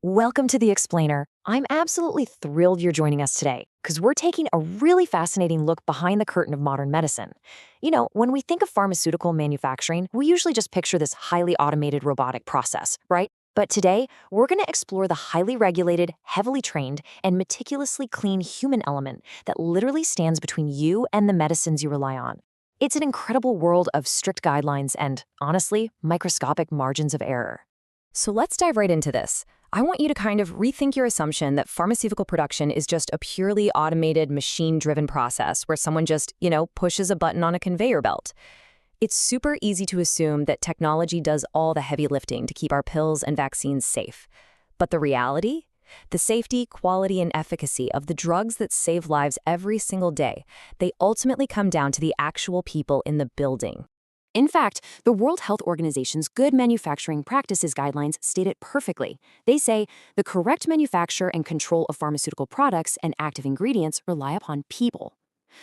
Welcome to The Explainer. I'm absolutely thrilled you're joining us today because we're taking a really fascinating look behind the curtain of modern medicine. When we think of pharmaceutical manufacturing, we usually just picture this highly automated robotic process, right? But today, we're going to explore the highly regulated, heavily trained, and meticulously clean human element that literally stands between you and the medicines you rely on. It's an incredible world of strict guidelines and, honestly, microscopic margins of error. So let's dive right into this. I want you to kind of rethink your assumption that pharmaceutical production is just a purely automated, machine-driven process where someone just, pushes a button on a conveyor belt. It's super easy to assume that technology does all the heavy lifting to keep our pills and vaccines safe. But the reality? The safety, quality, and efficacy of the drugs that save lives every single day, they ultimately come down to the actual people in the building. In fact, the World Health Organization's Good Manufacturing Practices Guidelines state it perfectly. They say the correct manufacture and control of pharmaceutical products and active ingredients rely upon people.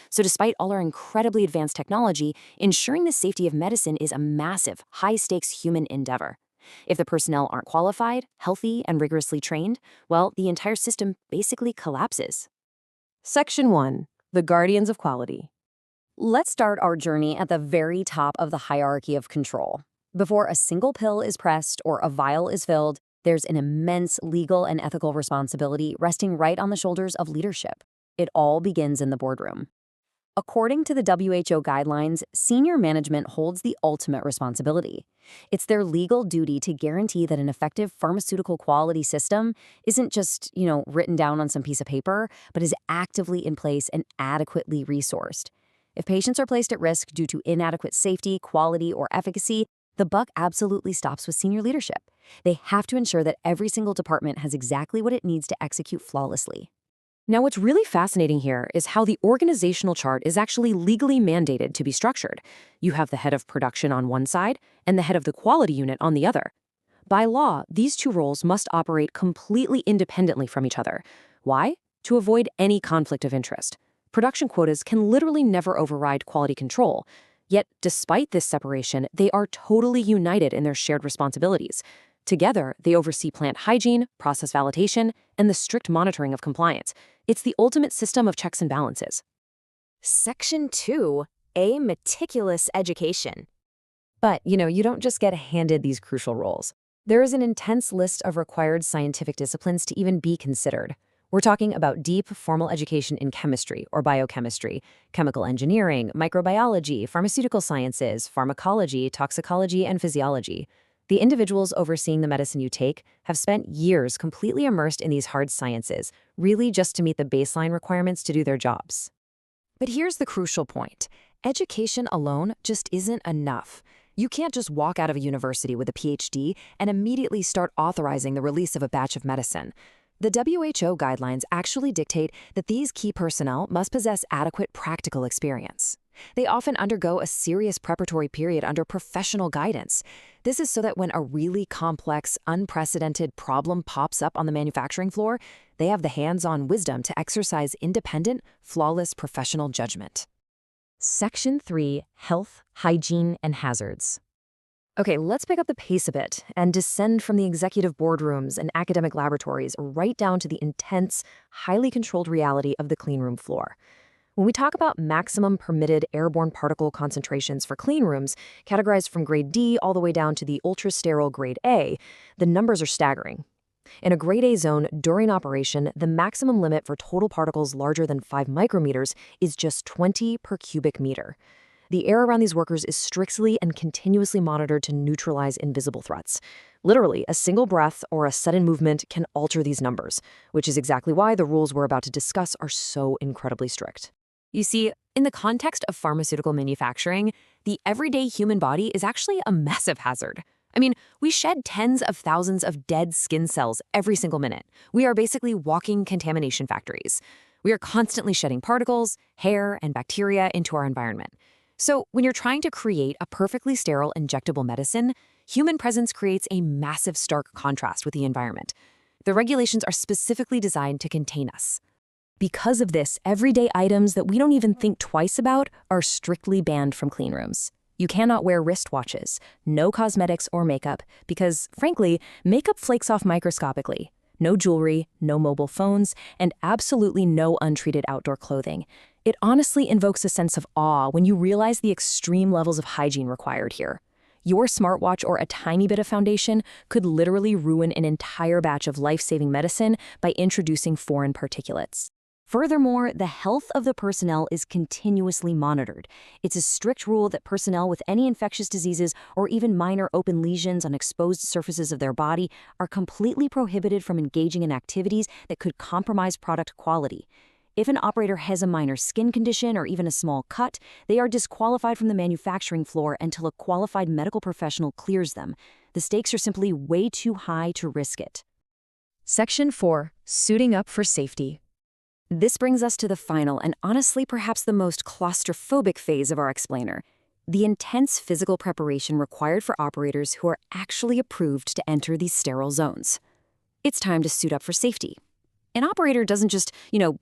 So despite all our incredibly advanced technology, ensuring the safety of medicine is a massive, high-stakes human endeavor. If the personnel aren't qualified, healthy, and rigorously trained, well, the entire system basically collapses. Section 1. The Guardians of Quality. Let's start our journey at the very top of the hierarchy of control. Before a single pill is pressed or a vial is filled, there's an immense legal and ethical responsibility resting right on the shoulders of leadership. It all begins in the boardroom. According to the WHO guidelines, senior management holds the ultimate responsibility. It's their legal duty to guarantee that an effective pharmaceutical quality system isn't just, written down on some piece of paper, but is actively in place and adequately resourced. If patients are placed at risk due to inadequate safety, quality, or efficacy, the buck absolutely stops with senior leadership. They have to ensure that every single department has exactly what it needs to execute flawlessly. Now, what's really fascinating here is how the organizational chart is actually legally mandated to be structured. You have the head of production on one side and the head of the quality unit on the other. By law, these two roles must operate completely independently from each other. Why? To avoid any conflict of interest. Production quotas can literally never override quality control. Yet, despite this separation, they are totally united in their shared responsibilities. Together, they oversee plant hygiene, process validation, and the strict monitoring of compliance. It's the ultimate system of checks and balances. Section 2. A meticulous education. But, you don't just get handed these crucial roles. There is an intense list of required scientific disciplines to even be considered. We're talking about deep, formal education in chemistry or biochemistry, chemical engineering, microbiology, pharmaceutical sciences, pharmacology, toxicology, and physiology. The individuals overseeing the medicine you take have spent years completely immersed in these hard sciences, really just to meet the baseline requirements to do their jobs. But here's the crucial point. Education alone just isn't enough. You can't just walk out of a university with a PhD and immediately start authorizing the release of a batch of medicine. The WHO guidelines actually dictate that these key personnel must possess adequate practical experience. They often undergo a serious preparatory period under professional guidance. This is so that when a really complex, unprecedented problem pops up on the manufacturing floor, they have the hands-on wisdom to exercise independent, flawless professional judgment. Section 3. Health, Hygiene, and Hazards. Okay, let's pick up the pace a bit and descend from the executive boardrooms and academic laboratories right down to the intense, highly controlled reality of the cleanroom floor. When we talk about maximum permitted airborne particle concentrations for cleanrooms, categorized from grade D all the way down to the ultra-sterile grade A, the numbers are staggering. In a grade A zone during operation, the maximum limit for total particles larger than 5 micrometers is just 20 per cubic meter. The air around these workers is strictly and continuously monitored to neutralize invisible threats. Literally, a single breath or a sudden movement can alter these numbers, which is exactly why the rules we're about to discuss are so incredibly strict. You see, in the context of pharmaceutical manufacturing, the everyday human body is actually a massive hazard. I mean, we shed tens of thousands of dead skin cells every single minute. We are basically walking contamination factories. We are constantly shedding particles, hair, and bacteria into our environment. So when you're trying to create a perfectly sterile injectable medicine, human presence creates a massive stark contrast with the environment. The regulations are specifically designed to contain us. Because of this, everyday items that we don't even think twice about are strictly banned from cleanrooms. You cannot wear wristwatches, no cosmetics or makeup, because, frankly, makeup flakes off microscopically. no jewelry, no mobile phones, and absolutely no untreated outdoor clothing. It honestly invokes a sense of awe when you realize the extreme levels of hygiene required here. Your smartwatch or a tiny bit of foundation could literally ruin an entire batch of life-saving medicine by introducing foreign particulates. Furthermore, the health of the personnel is continuously monitored. It's a strict rule that personnel with any infectious diseases or even minor open lesions on exposed surfaces of their body are completely prohibited from engaging in activities that could compromise product quality. If an operator has a minor skin condition or even a small cut, they are disqualified from the manufacturing floor until a qualified medical professional clears them. The stakes are simply way too high to risk it. Section 4. Suiting up for safety. This brings us to the final and honestly perhaps the most claustrophobic phase of our explainer, the intense physical preparation required for operators who are actually approved to enter these sterile zones. It's time to suit up for safety. An operator doesn't just,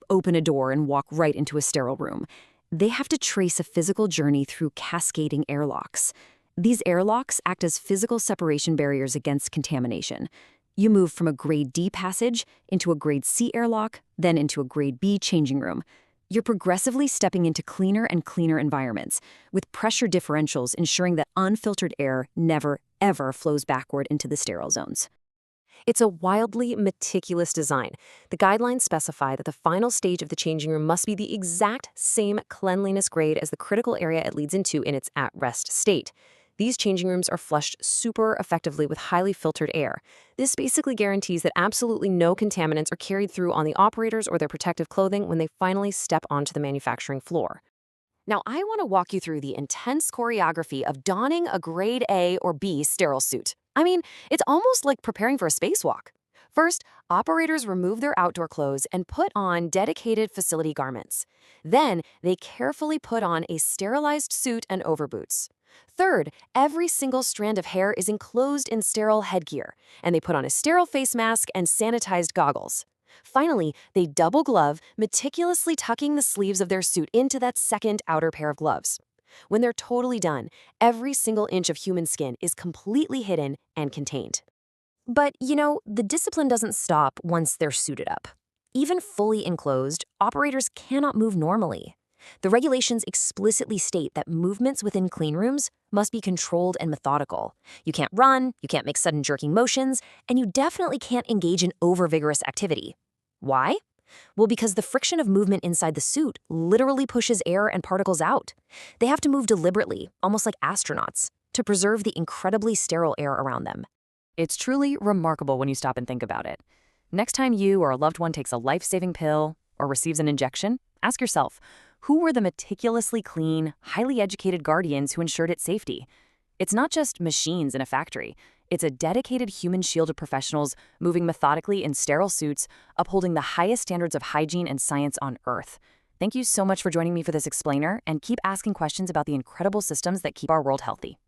open a door and walk right into a sterile room. They have to trace a physical journey through cascading airlocks. These airlocks act as physical separation barriers against contamination. You move from a grade D passage into a grade C airlock, then into a grade B changing room. You're progressively stepping into cleaner and cleaner environments, with pressure differentials ensuring that unfiltered air never, ever flows backward into the sterile zones. It's a wildly meticulous design. The guidelines specify that the final stage of the changing room must be the exact same cleanliness grade as the critical area it leads into in its at-rest state. These changing rooms are flushed super effectively with highly filtered air. This basically guarantees that absolutely no contaminants are carried through on the operators or their protective clothing when they finally step onto the manufacturing floor. Now, I want to walk you through the intense choreography of donning a grade A or B sterile suit. I mean, it's almost like preparing for a spacewalk. First, operators remove their outdoor clothes and put on dedicated facility garments. Then, they carefully put on a sterilized suit and overboots. Third, every single strand of hair is enclosed in sterile headgear, and they put on a sterile face mask and sanitized goggles. Finally, they double glove, meticulously tucking the sleeves of their suit into that second outer pair of gloves. When they're totally done, every single inch of human skin is completely hidden and contained. But, the discipline doesn't stop once they're suited up. Even fully enclosed, operators cannot move normally. The regulations explicitly state that movements within clean rooms must be controlled and methodical. You can't run, you can't make sudden jerking motions, and you definitely can't engage in over-vigorous activity. Why? Well, because the friction of movement inside the suit literally pushes air and particles out. They have to move deliberately, almost like astronauts, to preserve the incredibly sterile air around them. It's truly remarkable when you stop and think about it. Next time you or a loved one takes a life-saving pill or receives an injection, ask yourself, who were the meticulously clean, highly educated guardians who ensured its safety? It's not just machines in a factory. It's a dedicated human-shielded professionals moving methodically in sterile suits, upholding the highest standards of hygiene and science on Earth. Thank you so much for joining me for this explainer, and keep asking questions about the incredible systems that keep our world healthy.